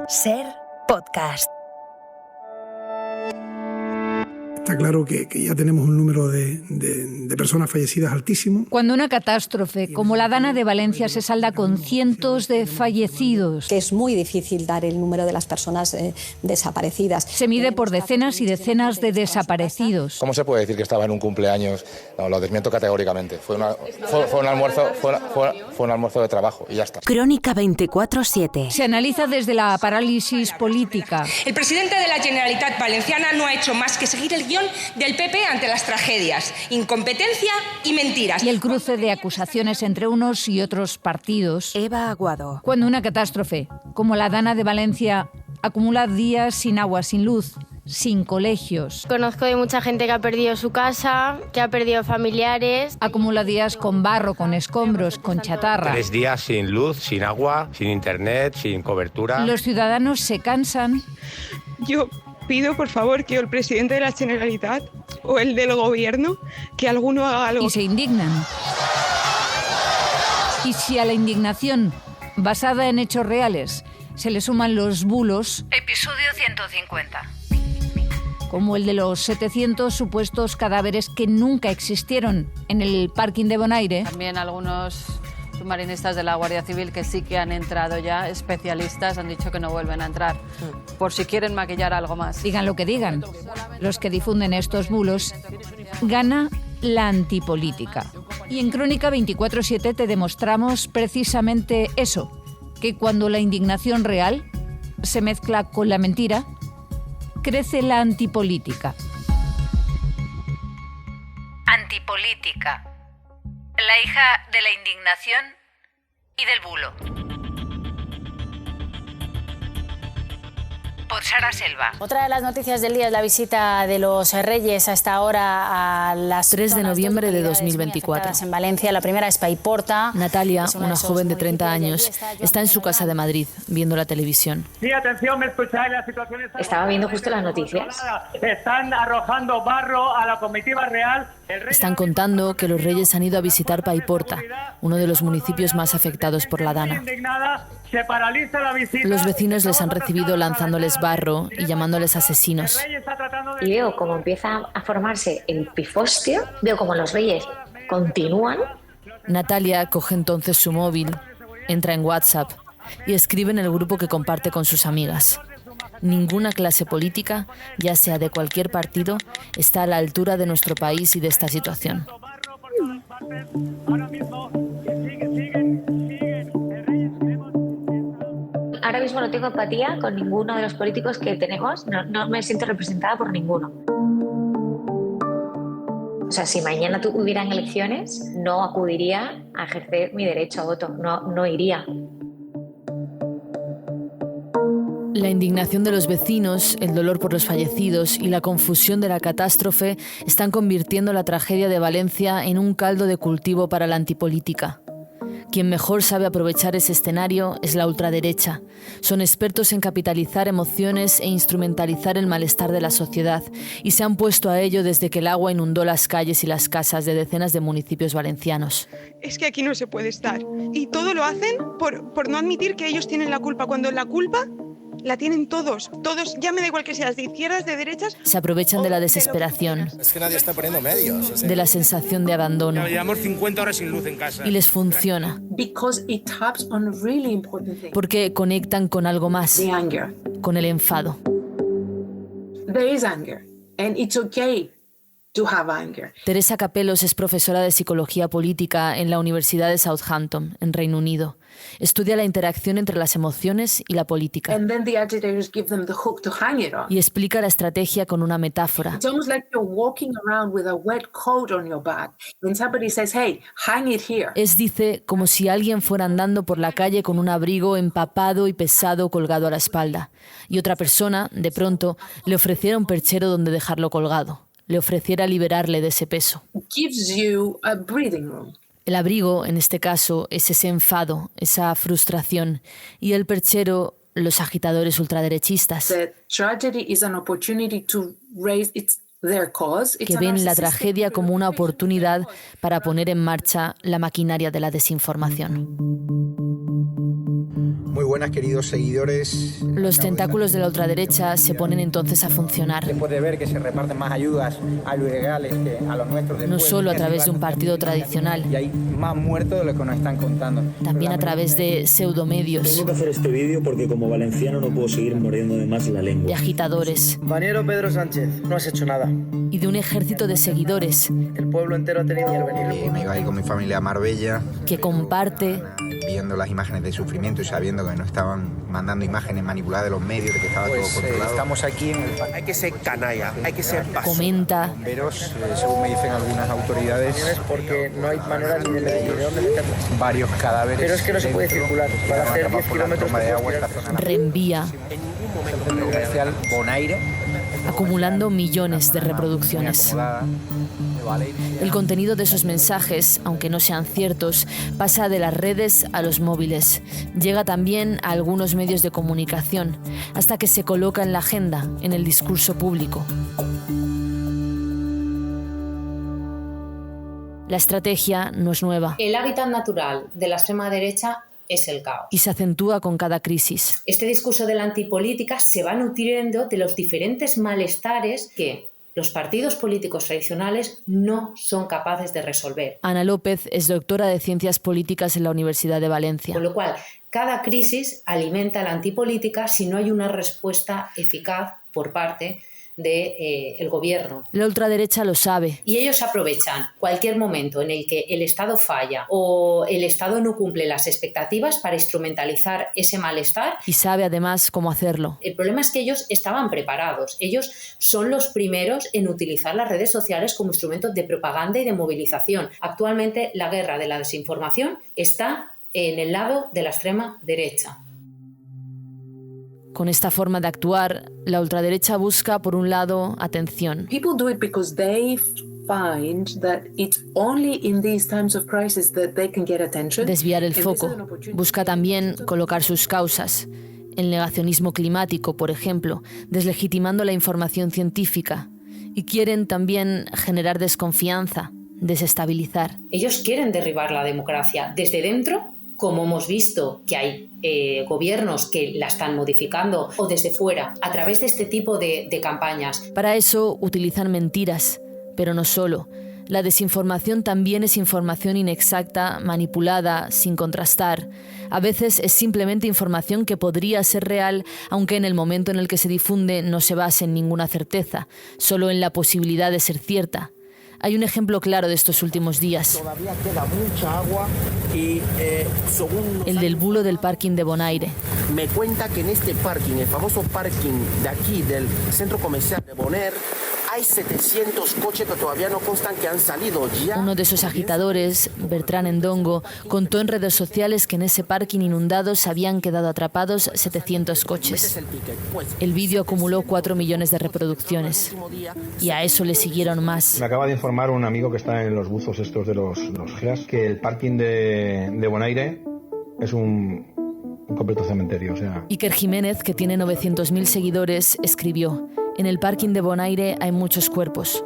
Ser podcast. Está claro que ya tenemos un número de personas fallecidas altísimo. Cuando una catástrofe como la Dana de Valencia se salda con cientos de fallecidos, que es muy difícil dar el número de las personas desaparecidas. Se mide por decenas y decenas de desaparecidos. ¿Cómo se puede decir que estaba en un cumpleaños? No, lo desmiento categóricamente. Fue un almuerzo de trabajo y ya está. Crónica 24/7. Se analiza desde la parálisis política. El presidente de la Generalitat Valenciana no ha hecho más que seguir el guión del PP ante las tragedias, incompetencia y mentiras. Y el cruce de acusaciones entre unos y otros partidos. Eva Aguado. Cuando una catástrofe, como la Dana de Valencia, acumula días sin agua, sin luz, sin colegios. Conozco de mucha gente que ha perdido su casa, que ha perdido familiares. Acumula días con barro, con escombros, con chatarra. 3 días sin luz, sin agua, sin internet, sin cobertura. Los ciudadanos se cansan. Yo pido, por favor, que el presidente de la Generalitat o el del gobierno, que alguno haga algo. Y se indignan. Y si a la indignación, basada en hechos reales, se le suman los bulos, Episodio 150. como el de los 700 supuestos cadáveres que nunca existieron en el parking de Bonaire. También algunos submarinistas de la Guardia Civil que sí que han entrado ya, especialistas, han dicho que no vuelven a entrar, por si quieren maquillar algo más. Digan lo que digan, los que difunden estos bulos, gana la antipolítica. Y en Crónica 24/7 te demostramos precisamente eso, que cuando la indignación real se mezcla con la mentira, crece la antipolítica. Antipolítica. La hija de la indignación y del bulo. Por Sara Selva. Otra de las noticias del día es la visita de los Reyes a esta hora a las 3 de noviembre de 2024. En Valencia, la primera es Paiporta. Natalia, una joven de 30 años, está en su casa de Madrid, viendo la televisión. Sí, atención, ¿me escucháis? La situación está... Estaba viendo justo las noticias. Están arrojando barro a la comitiva real. Están contando que los Reyes han ido a visitar Paiporta, uno de los municipios más afectados por la Dana. Se paraliza la visita. Los vecinos les han recibido lanzándoles barro y llamándoles asesinos. Y veo cómo empieza a formarse el pifostio, veo cómo los Reyes continúan. Natalia coge entonces su móvil, entra en WhatsApp y escribe en el grupo que comparte con sus amigas. Ninguna clase política, ya sea de cualquier partido, está a la altura de nuestro país y de esta situación. Ahora mismo no tengo empatía con ninguno de los políticos que tenemos, no me siento representada por ninguno. O sea, si mañana hubieran elecciones, no acudiría a ejercer mi derecho a voto, no iría. La indignación de los vecinos, el dolor por los fallecidos y la confusión de la catástrofe están convirtiendo la tragedia de Valencia en un caldo de cultivo para la antipolítica. Quien mejor sabe aprovechar ese escenario es la ultraderecha. Son expertos en capitalizar emociones e instrumentalizar el malestar de la sociedad y se han puesto a ello desde que el agua inundó las calles y las casas de decenas de municipios valencianos. Es que aquí no se puede estar. Y todo lo hacen por no admitir que ellos tienen la culpa, cuando la culpa la tienen todos, ya me da igual que seas de izquierdas, de derechas. Se aprovechan de la desesperación. Es que nadie está poniendo medios. De la sensación de abandono. Llevamos 50 horas sin luz en casa. Y les funciona. Porque conectan con algo más. Con el enfado. Teresa Capelos es profesora de Psicología Política en la Universidad de Southampton, en Reino Unido. Estudia la interacción entre las emociones y la política. Y explica la estrategia con una metáfora. Es, dice, como si alguien fuera andando por la calle con un abrigo empapado y pesado colgado a la espalda. Y otra persona, de pronto, le ofreciera un perchero donde dejarlo colgado. Le ofreciera liberarle de ese peso. El abrigo, en este caso, es ese enfado, esa frustración, y el perchero, los agitadores ultraderechistas, que ven la tragedia como una oportunidad para poner en marcha la maquinaria de la desinformación. Muy buenas, queridos seguidores. Los tentáculos de la ultraderecha se ponen entonces a funcionar. Después de ver que se reparten más ayudas a los ilegales que a los nuestros. No solo a través de un partido tradicional. Y hay más muertos de lo que nos están contando. También a través de pseudomedios. Tengo que hacer este vídeo porque como valenciano no puedo seguir mordiéndome más la lengua. De agitadores. Compañero Pedro Sánchez, no has hecho nada. Y de un ejército de seguidores. El pueblo entero ha tenido que intervenir. Me iba ahí con mi familia a Marbella. Que comparte. Viendo las imágenes de sufrimiento y sabiendo que no estaban mandando imágenes manipuladas de los medios, de que estaba todo controlado. Estamos aquí en el... Hay que ser canalla, hay que ser paso. Comenta. Bomberos, según me dicen algunas autoridades... Porque no hay manera ni de dónde meterlas. Varios cadáveres... Pero es que no se puede circular. Para hacer 10 kilómetros de agua. Reenvía. El centro comercial Bonaire. Acumulando millones de reproducciones. El contenido de esos mensajes, aunque no sean ciertos, pasa de las redes a los móviles. Llega también a algunos medios de comunicación, hasta que se coloca en la agenda, en el discurso público. La estrategia no es nueva. El hábitat natural de la extrema derecha es el caos. Y se acentúa con cada crisis. Este discurso de la antipolítica se va nutriendo de los diferentes malestares que los partidos políticos tradicionales no son capaces de resolver. Ana López es doctora de Ciencias Políticas en la Universidad de Valencia. Con lo cual, cada crisis alimenta la antipolítica si no hay una respuesta eficaz por parte del gobierno. La ultraderecha lo sabe. Y ellos aprovechan cualquier momento en el que el Estado falla o el Estado no cumple las expectativas para instrumentalizar ese malestar. Y sabe además cómo hacerlo. El problema es que ellos estaban preparados. Ellos son los primeros en utilizar las redes sociales como instrumento de propaganda y de movilización. Actualmente la guerra de la desinformación está en el lado de la extrema derecha. Con esta forma de actuar, la ultraderecha busca, por un lado, atención. People do it because they find that it's only in these times of crisis that they can get attention. Desviar el foco. Busca también colocar sus causas. El negacionismo climático, por ejemplo, deslegitimando la información científica. Y quieren también generar desconfianza, desestabilizar. Ellos quieren derribar la democracia desde dentro, como hemos visto que hay gobiernos que la están modificando, o desde fuera, a través de este tipo de campañas. Para eso utilizan mentiras, pero no solo. La desinformación también es información inexacta, manipulada, sin contrastar. A veces es simplemente información que podría ser real, aunque en el momento en el que se difunde no se base en ninguna certeza, solo en la posibilidad de ser cierta. Hay un ejemplo claro de estos últimos días. Todavía queda mucha agua y el del bulo del parking de Bonaire. Me cuenta que en este parking, el famoso parking de aquí, del centro comercial de Bonaire, hay 700 coches que todavía no constan que han salido ya. Uno de esos agitadores, Bertrán Endongo, contó en redes sociales que en ese parking inundado se habían quedado atrapados 700 coches. El vídeo acumuló 4 millones de reproducciones. Y a eso le siguieron más. Me acaba de informar un amigo que está en los buzos estos de los GEAS que el parking de Bonaire es un completo cementerio. O sea. Iker Jiménez, que tiene 900.000 seguidores, escribió: en el parking de Bonaire hay muchos cuerpos.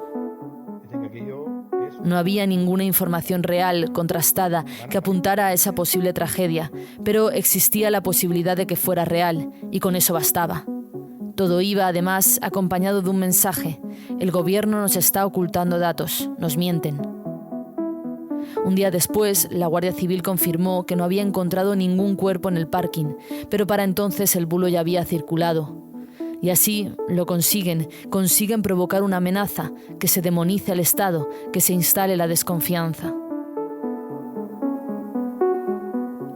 No había ninguna información real, contrastada, que apuntara a esa posible tragedia, pero existía la posibilidad de que fuera real, y con eso bastaba. Todo iba, además, acompañado de un mensaje: el gobierno nos está ocultando datos, nos mienten. Un día después, la Guardia Civil confirmó que no había encontrado ningún cuerpo en el parking, pero para entonces el bulo ya había circulado. Y así lo consiguen provocar una amenaza, que se demonice al Estado, que se instale la desconfianza.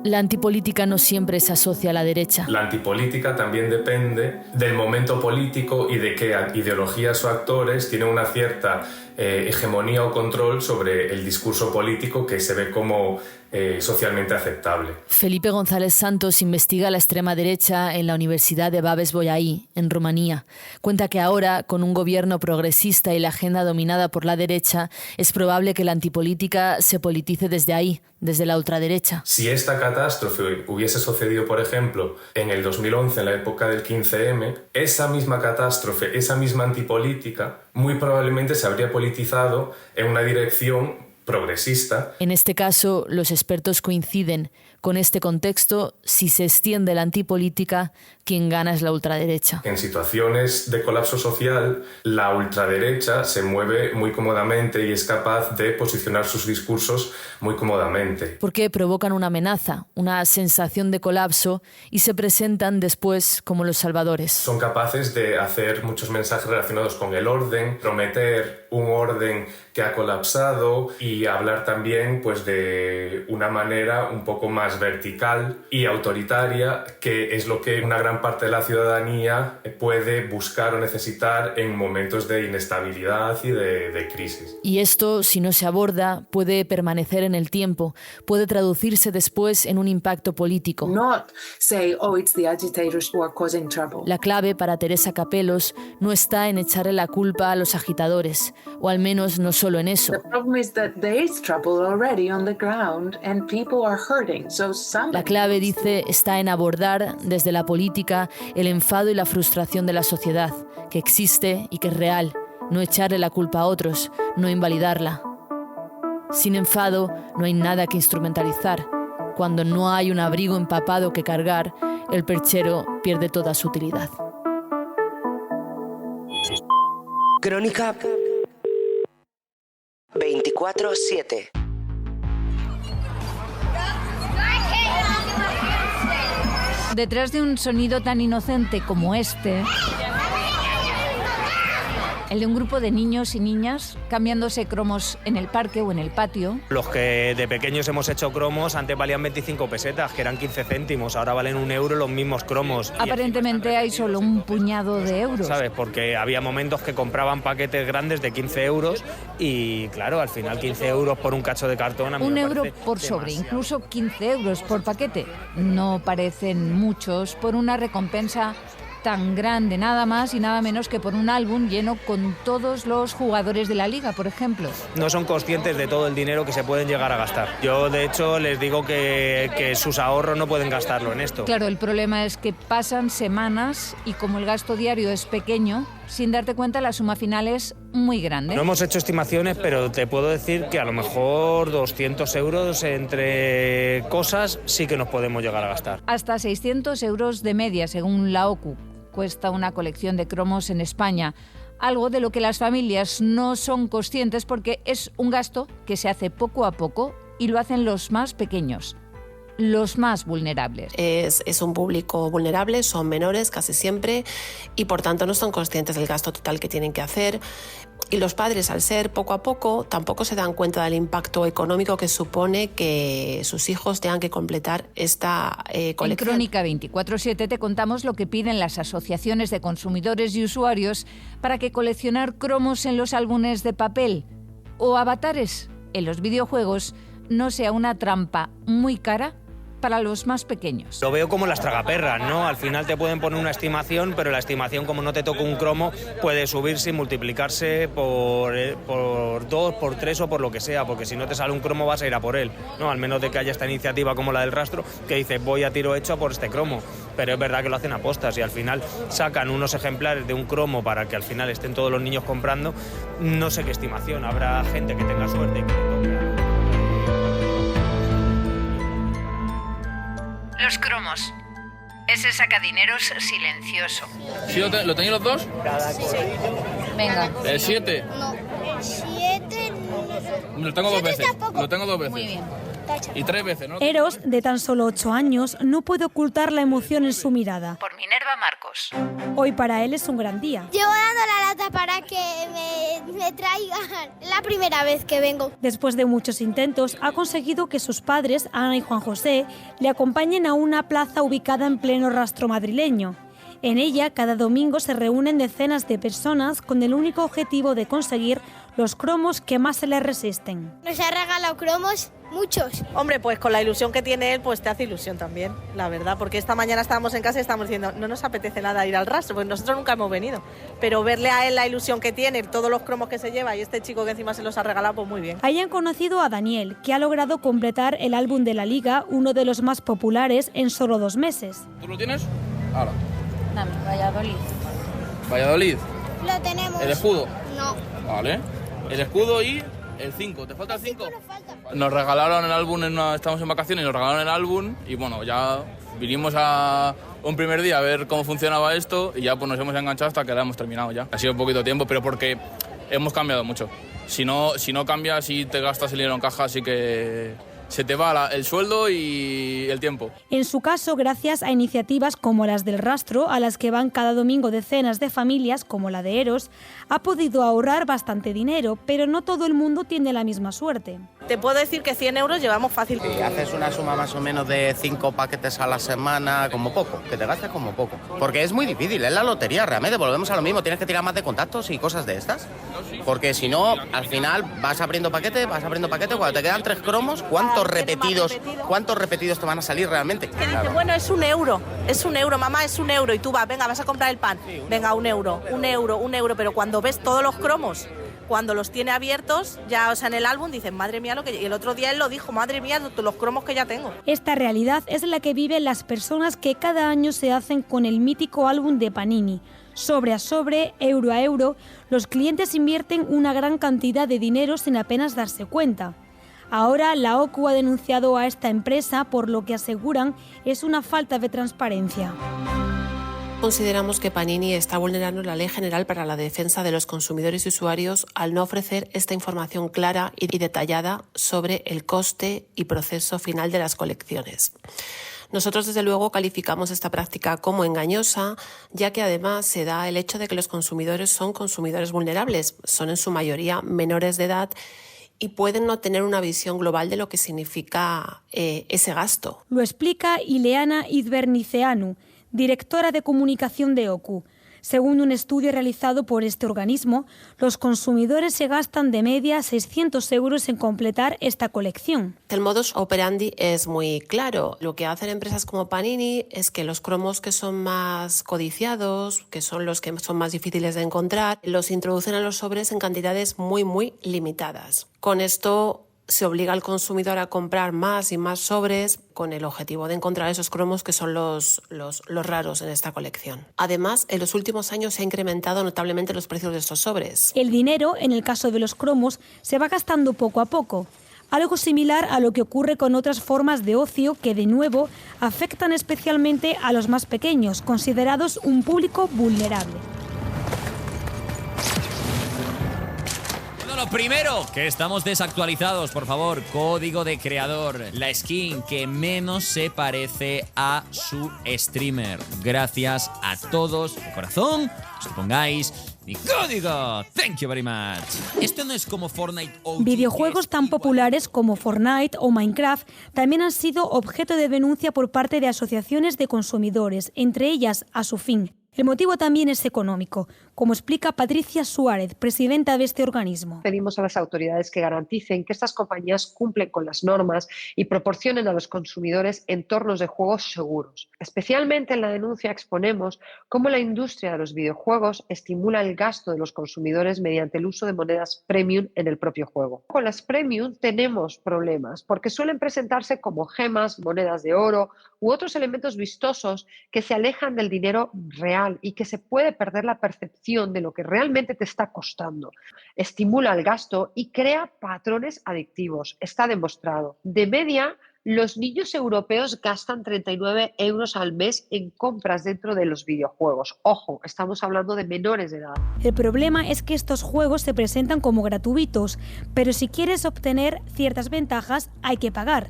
La antipolítica no siempre se asocia a la derecha. La antipolítica también depende del momento político y de qué ideologías o actores tienen una cierta hegemonía o control sobre el discurso político que se ve como socialmente aceptable. Felipe González Santos investiga la extrema derecha en la Universidad de Babeș-Bolyai, en Rumanía. Cuenta que ahora, con un gobierno progresista y la agenda dominada por la derecha, es probable que la antipolítica se politice desde ahí, desde la ultraderecha. Si esta catástrofe hubiese sucedido, por ejemplo, en el 2011, en la época del 15M, esa misma catástrofe, esa misma antipolítica, muy probablemente se habría politizado en una dirección progresista. En este caso, los expertos coinciden. Con este contexto, si se extiende la antipolítica, quien gana es la ultraderecha. En situaciones de colapso social, la ultraderecha se mueve muy cómodamente y es capaz de posicionar sus discursos muy cómodamente. Porque provocan una amenaza, una sensación de colapso y se presentan después como los salvadores. Son capaces de hacer muchos mensajes relacionados con el orden, prometer un orden que ha colapsado y hablar también pues, de una manera un poco más vertical y autoritaria, que es lo que una gran parte de la ciudadanía puede buscar o necesitar en momentos de inestabilidad y de crisis. Y esto, si no se aborda, puede permanecer en el tiempo, puede traducirse después en un impacto político. Not say, oh, it's the agitators who are causing trouble. La clave para Teresa Capelos no está en echarle la culpa a los agitadores, o al menos no solo en eso. The problem is that there is trouble already on the ground and people are hurting. So la clave, dice, está en abordar desde la política el enfado y la frustración de la sociedad, que existe y que es real, no echarle la culpa a otros, no invalidarla. Sin enfado no hay nada que instrumentalizar. Cuando no hay un abrigo empapado que cargar, el perchero pierde toda su utilidad. Crónica 24/7. Detrás de un sonido tan inocente como este, el de un grupo de niños y niñas cambiándose cromos en el parque o en el patio. Los que de pequeños hemos hecho cromos antes valían 25 pesetas, que eran 15 céntimos, ahora valen 1 euro los mismos cromos. Aparentemente hay solo un puñado de euros. ¿Sabes? Porque había momentos que compraban paquetes grandes de 15 euros y claro, al final 15 euros por un cacho de cartón a mí me €1 parece por sobre, demasiado. incluso 15 euros por paquete. No parecen muchos por una recompensa tan grande, nada más y nada menos que por un álbum lleno con todos los jugadores de la liga, por ejemplo. No son conscientes de todo el dinero que se pueden llegar a gastar. Yo, de hecho, les digo que sus ahorros no pueden gastarlo en esto. Claro, el problema es que pasan semanas y como el gasto diario es pequeño, sin darte cuenta la suma final es muy grande. No hemos hecho estimaciones, pero te puedo decir que a lo mejor 200 euros entre cosas sí que nos podemos llegar a gastar. Hasta 600 euros de media, según la OCU, cuesta una colección de cromos en España. Algo de lo que las familias no son conscientes porque es un gasto que se hace poco a poco y lo hacen los más pequeños, los más vulnerables. Es un público vulnerable, son menores casi siempre y por tanto no son conscientes del gasto total que tienen que hacer. Y los padres, al ser poco a poco, tampoco se dan cuenta del impacto económico que supone que sus hijos tengan que completar esta colección. En Crónica 24/7 te contamos lo que piden las asociaciones de consumidores y usuarios para que coleccionar cromos en los álbumes de papel o avatares en los videojuegos no sea una trampa muy cara para los más pequeños. Lo veo como las tragaperras, ¿no? Al final te pueden poner una estimación, pero la estimación, como no te toca un cromo, puede subirse y multiplicarse por 2, por 3 o por lo que sea, porque si no te sale un cromo vas a ir a por él, ¿no? Al menos de que haya esta iniciativa como la del rastro, que dice voy a tiro hecho a por este cromo. Pero es verdad que lo hacen a postas y al final sacan unos ejemplares de un cromo para que al final estén todos los niños comprando. No sé qué estimación, habrá gente que tenga suerte y que le toque. Los cromos. Ese sacadineros silencioso. ¿Sí lo tenéis los dos? Sí. Venga. ¿El 7? No. 7 no. Lo tengo 2 veces. Tampoco. Lo tengo 2 veces. Muy bien. Y 3 veces, ¿no? Eros, de tan solo 8 años, no puede ocultar la emoción en su mirada. Por Minerva Marcos. Hoy para él es un gran día. Llevo dando la lata para que me traigan la primera vez que vengo. Después de muchos intentos, ha conseguido que sus padres, Ana y Juan José, le acompañen a una plaza ubicada en pleno rastro madrileño. En ella, cada domingo se reúnen decenas de personas con el único objetivo de conseguir los cromos que más se les resisten. Nos ha regalado cromos muchos. Hombre, pues con la ilusión que tiene él, pues te hace ilusión también, la verdad, porque esta mañana estábamos en casa y estábamos diciendo, no nos apetece nada ir al rastro, pues nosotros nunca hemos venido, pero verle a él la ilusión que tiene, todos los cromos que se lleva y este chico que encima se los ha regalado, pues muy bien. Ahí han conocido a Daniel, que ha logrado completar el álbum de la Liga, uno de los más populares, en solo 2 meses. ¿Tú lo tienes? Ahora. Dame, Valladolid. Valladolid. Lo tenemos. ¿El escudo? No. Vale. El escudo y El 5, ¿te falta el 5? Nos regalaron el álbum, estamos en vacaciones y nos regalaron el álbum y bueno, ya vinimos a un primer día a ver cómo funcionaba esto y ya pues nos hemos enganchado hasta que la hemos terminado ya. Ha sido un poquito tiempo, pero porque hemos cambiado mucho. Si no cambias y te gastas el dinero en caja, así que se te va el sueldo y el tiempo. En su caso, gracias a iniciativas como las del Rastro, a las que van cada domingo decenas de familias, como la de Eros, ha podido ahorrar bastante dinero, pero no todo el mundo tiene la misma suerte. Te puedo decir que 100 euros llevamos fácil. Si haces una suma más o menos de 5 paquetes a la semana, como poco, que te gastes como poco. Porque es muy difícil, es la lotería, realmente volvemos a lo mismo, tienes que tirar más de contactos y cosas de estas. Porque si no, al final vas abriendo paquete, cuando te quedan 3 cromos, ¿cuántos repetidos te van a salir realmente? Que dice, bueno, es un euro, mamá, es un euro, y tú vas a comprar el pan, venga, un euro, pero cuando ves todos los cromos, cuando los tiene abiertos, ya, o sea, en el álbum dicen, madre mía, y el otro día él lo dijo, madre mía, los cromos que ya tengo. Esta realidad es la que viven las personas que cada año se hacen con el mítico álbum de Panini. Sobre a sobre, euro a euro, los clientes invierten una gran cantidad de dinero sin apenas darse cuenta. Ahora la OCU ha denunciado a esta empresa por lo que aseguran es una falta de transparencia. Consideramos que Panini está vulnerando la Ley General para la Defensa de los Consumidores y Usuarios al no ofrecer esta información clara y detallada sobre el coste y proceso final de las colecciones. Nosotros, desde luego, calificamos esta práctica como engañosa, ya que además se da el hecho de que los consumidores son consumidores vulnerables, son en su mayoría menores de edad y pueden no tener una visión global de lo que significa ese gasto. Lo explica Ileana Izberniceanu, directora de comunicación de OCU. Según un estudio realizado por este organismo, los consumidores se gastan de media 600 euros en completar esta colección. El modus operandi es muy claro. Lo que hacen empresas como Panini es que los cromos que son más codiciados, que son los que son más difíciles de encontrar, los introducen a los sobres en cantidades muy, muy limitadas. Con esto se obliga al consumidor a comprar más y más sobres con el objetivo de encontrar esos cromos que son los raros en esta colección. Además, en los últimos años se han incrementado notablemente los precios de estos sobres. El dinero, en el caso de los cromos, se va gastando poco a poco. Algo similar a lo que ocurre con otras formas de ocio que, de nuevo, afectan especialmente a los más pequeños, considerados un público vulnerable. Lo primero, que estamos desactualizados, por favor, código de creador, la skin que menos se parece a su streamer. Gracias a todos, de corazón, os pongáis mi código. Thank you very much. Esto no es como Fortnite o videojuegos tan populares como Fortnite o Minecraft también han sido objeto de denuncia por parte de asociaciones de consumidores, entre ellas Asufin. El motivo también es económico, como explica Patricia Suárez, presidenta de este organismo. Pedimos a las autoridades que garanticen que estas compañías cumplen con las normas y proporcionen a los consumidores entornos de juegos seguros. Especialmente en la denuncia exponemos cómo la industria de los videojuegos estimula el gasto de los consumidores mediante el uso de monedas premium en el propio juego. Con las premium tenemos problemas porque suelen presentarse como gemas, monedas de oro u otros elementos vistosos que se alejan del dinero real y que se puede perder la percepción de lo que realmente te está costando. Estimula el gasto y crea patrones adictivos. Está demostrado. De media, los niños europeos gastan 39 euros al mes en compras dentro de los videojuegos. Ojo, estamos hablando de menores de edad. El problema es que estos juegos se presentan como gratuitos, pero si quieres obtener ciertas ventajas hay que pagar.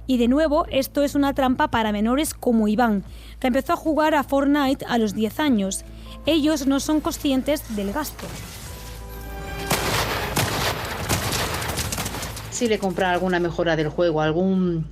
Y de nuevo, esto es una trampa para menores como Iván, que empezó a jugar a Fortnite a los 10 años. Ellos no son conscientes del gasto. Si le compras alguna mejora del juego, algún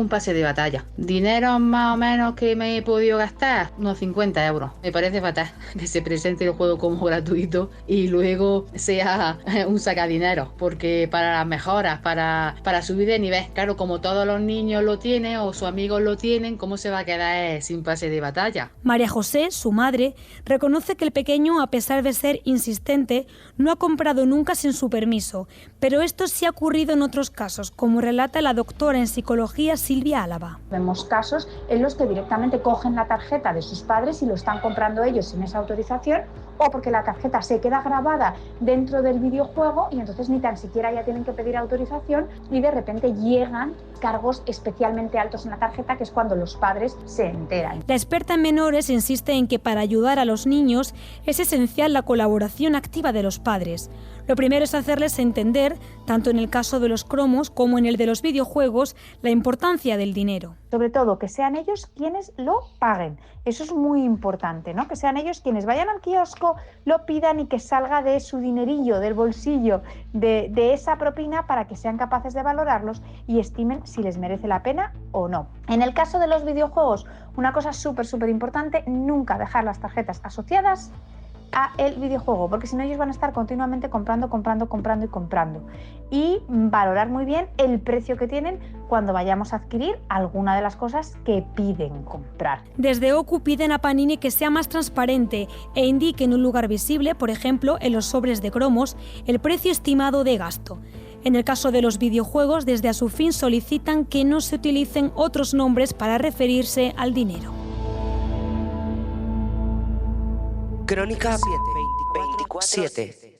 pase de batalla. Dinero más o menos que me he podido gastar, unos 50 euros. Me parece fatal que se presente el juego como gratuito y luego sea un sacadinero, porque para las mejoras, para subir de nivel, claro, como todos los niños lo tienen o sus amigos lo tienen, ¿cómo se va a quedar sin pase de batalla? María José, su madre, reconoce que el pequeño, a pesar de ser insistente, no ha comprado nunca sin su permiso, pero esto sí ha ocurrido en otros casos, como relata la doctora en psicología Silvia Álava. Vemos casos en los que directamente cogen la tarjeta de sus padres y lo están comprando ellos sin esa autorización, o porque la tarjeta se queda grabada dentro del videojuego y entonces ni tan siquiera ya tienen que pedir autorización y de repente llegan cargos especialmente altos en la tarjeta, que es cuando los padres se enteran. La experta en menores insiste en que para ayudar a los niños es esencial la colaboración activa de los padres. Lo primero es hacerles entender, tanto en el caso de los cromos como en el de los videojuegos, la importancia del dinero. Sobre todo, que sean ellos quienes lo paguen. Eso es muy importante, ¿no? Que sean ellos quienes vayan al kiosco, lo pidan y que salga de su dinerillo, del bolsillo, de esa propina, para que sean capaces de valorarlos y estimen si les merece la pena o no. En el caso de los videojuegos, una cosa súper importante, nunca dejar las tarjetas asociadas a el videojuego, porque si no ellos van a estar continuamente comprando y valorar muy bien el precio que tienen cuando vayamos a adquirir alguna de las cosas que piden comprar. Desde OCU piden a Panini que sea más transparente e indique en un lugar visible, por ejemplo en los sobres de cromos, el precio estimado de gasto. En el caso de los videojuegos, desde Asufin solicitan que no se utilicen otros nombres para referirse al dinero. Crónica 24/7.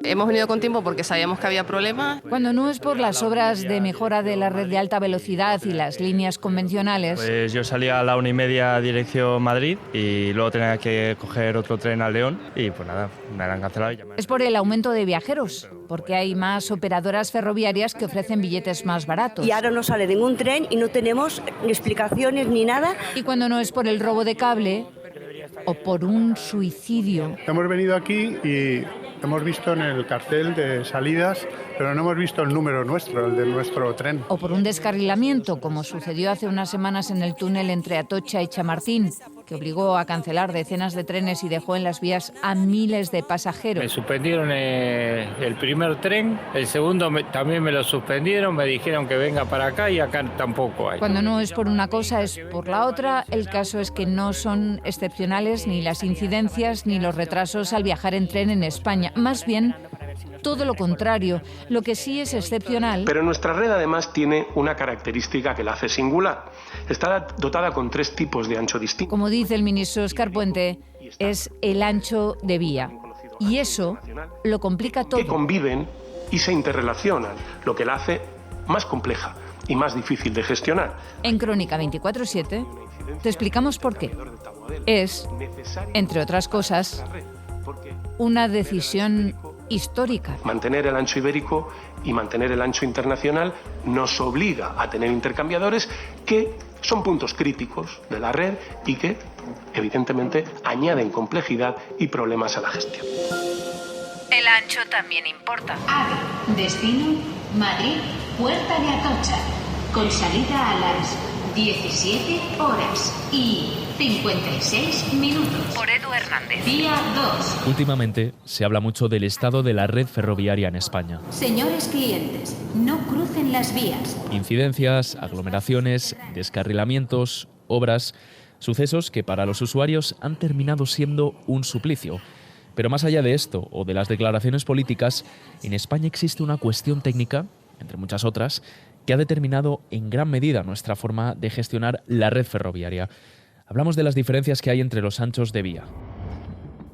Hemos venido con tiempo porque sabíamos que había problemas. Cuando no es por las obras de mejora de la red de alta velocidad y las líneas convencionales. Pues yo salía a la 1:30 dirección Madrid y luego tenía que coger otro tren a León y pues nada, me la han cancelado. Es por el aumento de viajeros, porque hay más operadoras ferroviarias que ofrecen billetes más baratos. Y ahora no sale ningún tren y no tenemos ni explicaciones ni nada. Y cuando no es por el robo de cable o por un suicidio. Hemos venido aquí y hemos visto en el cartel de salidas, pero no hemos visto el número nuestro, el de nuestro tren. O por un descarrilamiento, como sucedió hace unas semanas en el túnel entre Atocha y Chamartín, que obligó a cancelar decenas de trenes y dejó en las vías a miles de pasajeros. Me suspendieron el primer tren, el segundo también me lo suspendieron, me dijeron que venga para acá y acá tampoco hay. Cuando no es por una cosa es por la otra. El caso es que no son excepcionales ni las incidencias ni los retrasos al viajar en tren en España. Más bien, todo lo contrario. Lo que sí es excepcional... Pero nuestra red además tiene una característica que la hace singular. Está dotada con 3 tipos de ancho distintos. Como dice el ministro Óscar Puente, es el ancho de vía. Y eso lo complica todo. Que conviven y se interrelacionan, lo que la hace más compleja y más difícil de gestionar. En Crónica 24/7 te explicamos por qué. Es, entre otras cosas, una decisión histórica. Mantener el ancho ibérico y mantener el ancho internacional nos obliga a tener intercambiadores que son puntos críticos de la red y que, evidentemente, añaden complejidad y problemas a la gestión. El ancho también importa. AVE, destino Madrid, Puerta de Atocha, con salida a las 17 horas y 56 minutos. Por Edu Hernández. Día 2. Últimamente se habla mucho del estado de la red ferroviaria en España. Señores clientes, no crucen las vías. Incidencias, aglomeraciones, descarrilamientos, obras, sucesos que para los usuarios han terminado siendo un suplicio. Pero más allá de esto o de las declaraciones políticas, en España existe una cuestión técnica, entre muchas otras, que ha determinado en gran medida nuestra forma de gestionar la red ferroviaria. Hablamos de las diferencias que hay entre los anchos de vía.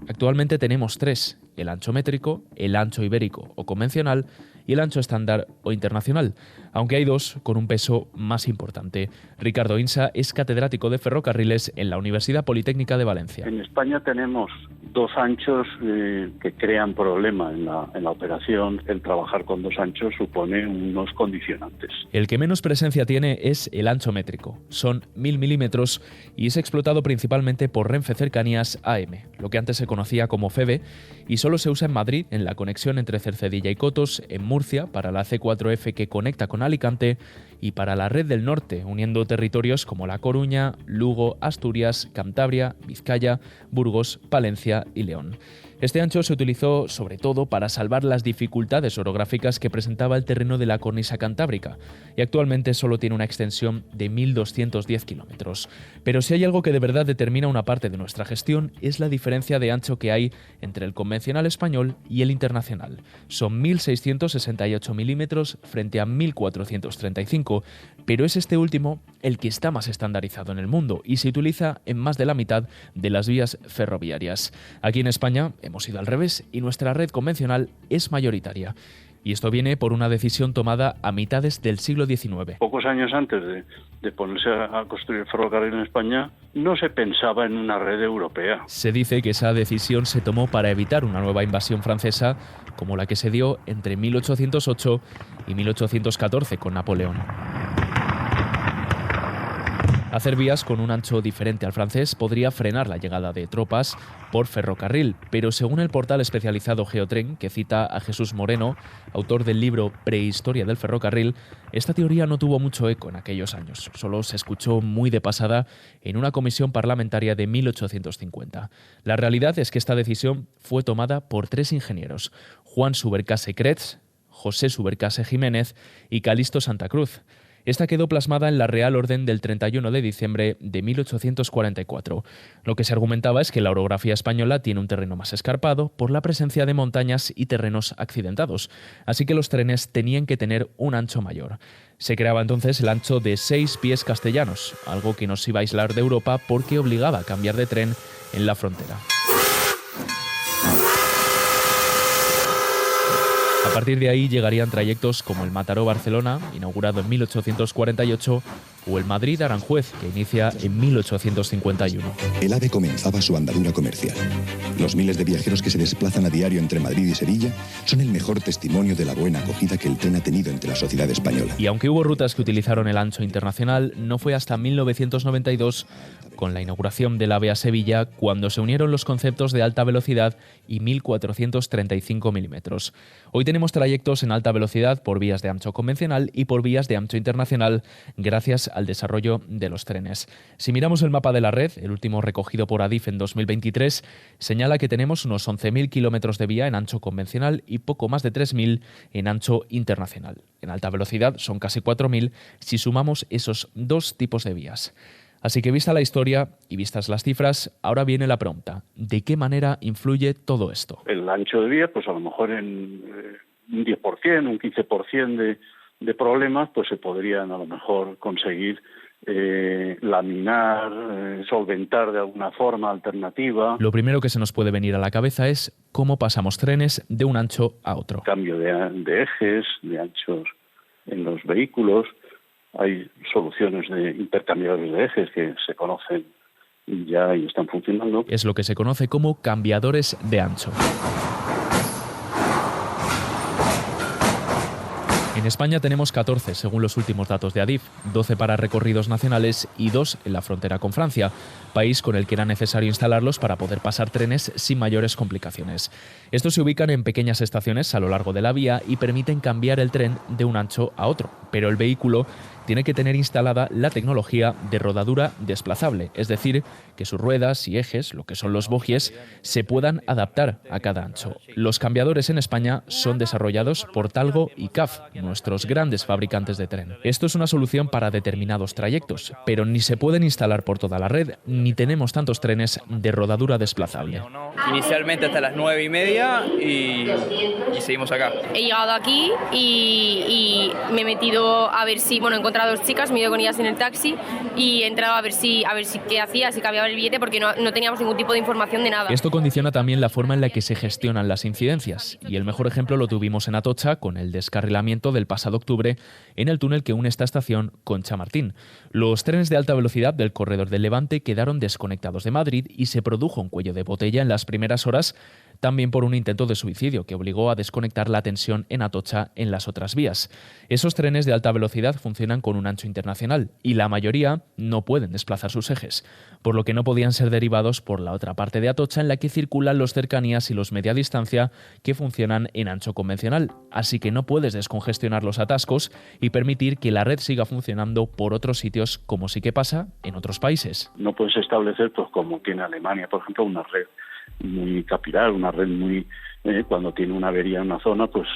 Actualmente tenemos 3, el ancho métrico, el ancho ibérico o convencional y el ancho estándar o internacional, aunque hay 2 con un peso más importante. Ricardo Insa es catedrático de ferrocarriles en la Universidad Politécnica de Valencia. En España tenemos 2 anchos que crean problema en la operación. El trabajar con 2 anchos supone unos condicionantes. El que menos presencia tiene es el ancho métrico. Son 1000 milímetros y es explotado principalmente por Renfe Cercanías AM, lo que antes se conocía como FEVE, y solo se usa en Madrid en la conexión entre Cercedilla y Cotos, en Murcia para la C4F que conecta con Alicante y para la red del norte, uniendo territorios como La Coruña, Lugo, Asturias, Cantabria, Vizcaya, Burgos, Palencia y León. Este ancho se utilizó sobre todo para salvar las dificultades orográficas que presentaba el terreno de la cornisa cantábrica y actualmente solo tiene una extensión de 1.210 kilómetros. Pero si hay algo que de verdad determina una parte de nuestra gestión es la diferencia de ancho que hay entre el convencional español y el internacional. Son 1.668 milímetros frente a 1.435 5, pero es este último el que está más estandarizado en el mundo y se utiliza en más de la mitad de las vías ferroviarias. Aquí en España hemos ido al revés y nuestra red convencional es mayoritaria. Y esto viene por una decisión tomada a mitades del siglo XIX. Pocos años antes de ponerse a construir el ferrocarril en España, no se pensaba en una red europea. Se dice que esa decisión se tomó para evitar una nueva invasión francesa, como la que se dio entre 1808 y 1814 con Napoleón. Hacer vías con un ancho diferente al francés podría frenar la llegada de tropas por ferrocarril, pero según el portal especializado Geotren, que cita a Jesús Moreno, autor del libro Prehistoria del ferrocarril, esta teoría no tuvo mucho eco en aquellos años. Solo se escuchó muy de pasada en una comisión parlamentaria de 1850. La realidad es que esta decisión fue tomada por 3 ingenieros: Juan Subercase Cretz, José Subercase Jiménez y Calixto Santa Cruz. Esta quedó plasmada en la Real Orden del 31 de diciembre de 1844. Lo que se argumentaba es que la orografía española tiene un terreno más escarpado por la presencia de montañas y terrenos accidentados, así que los trenes tenían que tener un ancho mayor. Se creaba entonces el ancho de 6 pies castellanos, algo que nos iba a aislar de Europa porque obligaba a cambiar de tren en la frontera. A partir de ahí llegarían trayectos como el Mataró-Barcelona, inaugurado en 1848, o el Madrid-Aranjuez, que inicia en 1851. El AVE comenzaba su andadura comercial. Los miles de viajeros que se desplazan a diario entre Madrid y Sevilla son el mejor testimonio de la buena acogida que el tren ha tenido entre la sociedad española. Y aunque hubo rutas que utilizaron el ancho internacional, no fue hasta 1992, con la inauguración del AVE a Sevilla, cuando se unieron los conceptos de alta velocidad y 1435 milímetros. Hoy tenemos trayectos en alta velocidad por vías de ancho convencional y por vías de ancho internacional, gracias al desarrollo de los trenes. Si miramos el mapa de la red, el último recogido por Adif en 2023, señala que tenemos unos 11.000 kilómetros de vía en ancho convencional y poco más de 3.000 en ancho internacional. En alta velocidad son casi 4.000 si sumamos esos 2 tipos de vías. Así que vista la historia y vistas las cifras, ahora viene la pregunta: ¿de qué manera influye todo esto? El ancho de vía, pues a lo mejor en un 10%, un 15% de problemas, pues se podrían a lo mejor conseguir laminar, solventar de alguna forma alternativa. Lo primero que se nos puede venir a la cabeza es cómo pasamos trenes de un ancho a otro. Cambio de ejes, de anchos en los vehículos. Hay soluciones de intercambiadores de ejes que se conocen ya y están funcionando. Es lo que se conoce como cambiadores de ancho. En España tenemos 14, según los últimos datos de Adif, 12 para recorridos nacionales y 2 en la frontera con Francia, país con el que era necesario instalarlos para poder pasar trenes sin mayores complicaciones. Estos se ubican en pequeñas estaciones a lo largo de la vía y permiten cambiar el tren de un ancho a otro, pero el vehículo tiene que tener instalada la tecnología de rodadura desplazable, es decir, que sus ruedas y ejes, lo que son los bogies, se puedan adaptar a cada ancho. Los cambiadores en España son desarrollados por Talgo y CAF, nuestros grandes fabricantes de tren. Esto es una solución para determinados trayectos, pero ni se pueden instalar por toda la red, ni tenemos tantos trenes de rodadura desplazable. Inicialmente hasta las 9:30 y seguimos acá. He llegado aquí y me he metido a ver si, he encontrado a 2 chicas, me he ido con ellas en el taxi y he entrado a ver si qué hacía, si cambiaba el billete, porque no teníamos ningún tipo de información de nada. Esto condiciona también la forma en la que se gestionan las incidencias, y el mejor ejemplo lo tuvimos en Atocha con el descarrilamiento del pasado octubre en el túnel que une esta estación con Chamartín. Los trenes de alta velocidad del corredor del Levante quedaron desconectados de Madrid y se produjo un cuello de botella en las primeras horas, también por un intento de suicidio que obligó a desconectar la tensión en Atocha en las otras vías. Esos trenes de alta velocidad funcionan con un ancho internacional y la mayoría no pueden desplazar sus ejes, por lo que no podían ser derivados por la otra parte de Atocha en la que circulan los cercanías y los media distancia que funcionan en ancho convencional. Así que no puedes descongestionar los atascos y permitir que la red siga funcionando por otros sitios, como sí que pasa en otros países. No puedes establecer, pues como tiene Alemania, por ejemplo, una red muy capilar, una red muy cuando tiene una avería en una zona, pues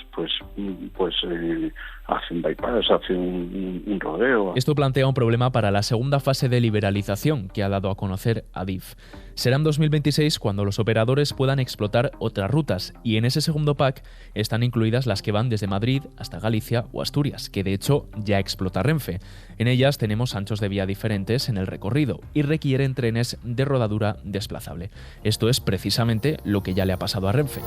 hace un bypass, hace un rodeo. Esto plantea un problema para la segunda fase de liberalización que ha dado a conocer Adif. Será en 2026 cuando los operadores puedan explotar otras rutas, y en ese segundo pack están incluidas las que van desde Madrid hasta Galicia o Asturias, que de hecho ya explota Renfe. En ellas tenemos anchos de vía diferentes en el recorrido y requieren trenes de rodadura desplazable. Esto es precisamente lo que ya le ha pasado a Renfe.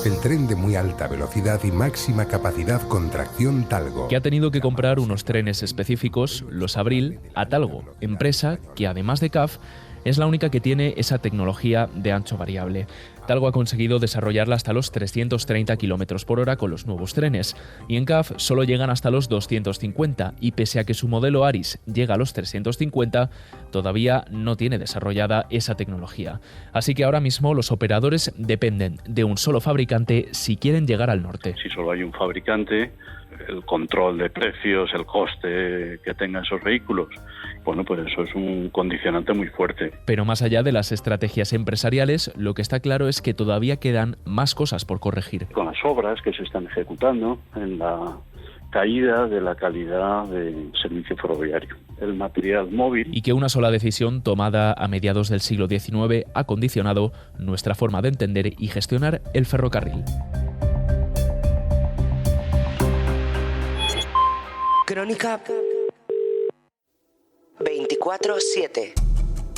El tren de muy alta velocidad y máxima capacidad con tracción Talgo, que ha tenido que comprar unos trenes específicos, los Abril, a Talgo, empresa que además de CAF es la única que tiene esa tecnología de ancho variable. Talgo ha conseguido desarrollarla hasta los 330 km por hora con los nuevos trenes, y en CAF solo llegan hasta los 250, y pese a que su modelo Aris llega a los 350, todavía no tiene desarrollada esa tecnología. Así que ahora mismo los operadores dependen de un solo fabricante si quieren llegar al norte. Si solo hay un fabricante, el control de precios, el coste que tengan esos vehículos, bueno, pues eso es un condicionante muy fuerte. Pero más allá de las estrategias empresariales, lo que está claro es que todavía quedan más cosas por corregir. Con las obras que se están ejecutando en la caída de la calidad del servicio ferroviario, el material móvil. Y que una sola decisión tomada a mediados del siglo XIX ha condicionado nuestra forma de entender y gestionar el ferrocarril. Crónica 24/7.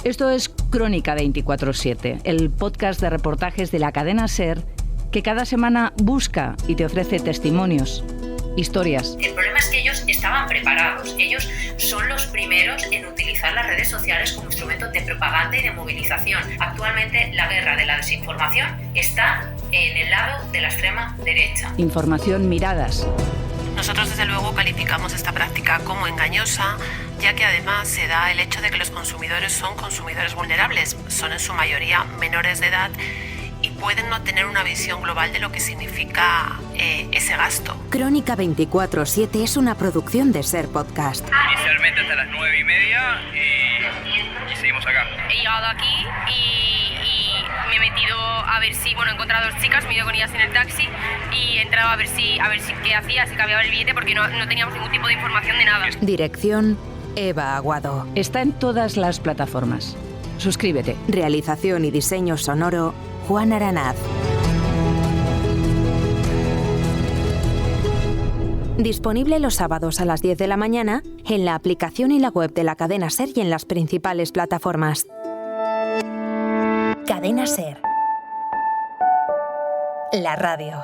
Esto es Crónica 24/7, el podcast de reportajes de la cadena SER que cada semana busca y te ofrece testimonios, historias. El problema es que ellos estaban preparados. Ellos son los primeros en utilizar las redes sociales como instrumento de propaganda y de movilización. Actualmente la guerra de la desinformación está en el lado de la extrema derecha. Información, miradas. Nosotros desde luego calificamos esta práctica como engañosa, ya que además se da el hecho de que los consumidores son consumidores vulnerables, son en su mayoría menores de edad y pueden no tener una visión global de lo que significa ese gasto. Crónica 24/7 es una producción de SER Podcast. Inicialmente hasta las 9:30 y seguimos acá. He llegado aquí y me he metido a ver si, he encontrado a dos chicas, me he ido con ellas en el taxi y he entrado a ver si qué hacía, si cambiaba el billete, porque no teníamos ningún tipo de información de nada. Dirección: Eva Aguado. Está en todas las plataformas. Suscríbete. Realización y diseño sonoro: Juan Aranaz. Disponible los sábados a las 10 de la mañana en la aplicación y la web de la cadena SER y en las principales plataformas. Cadena SER. La radio.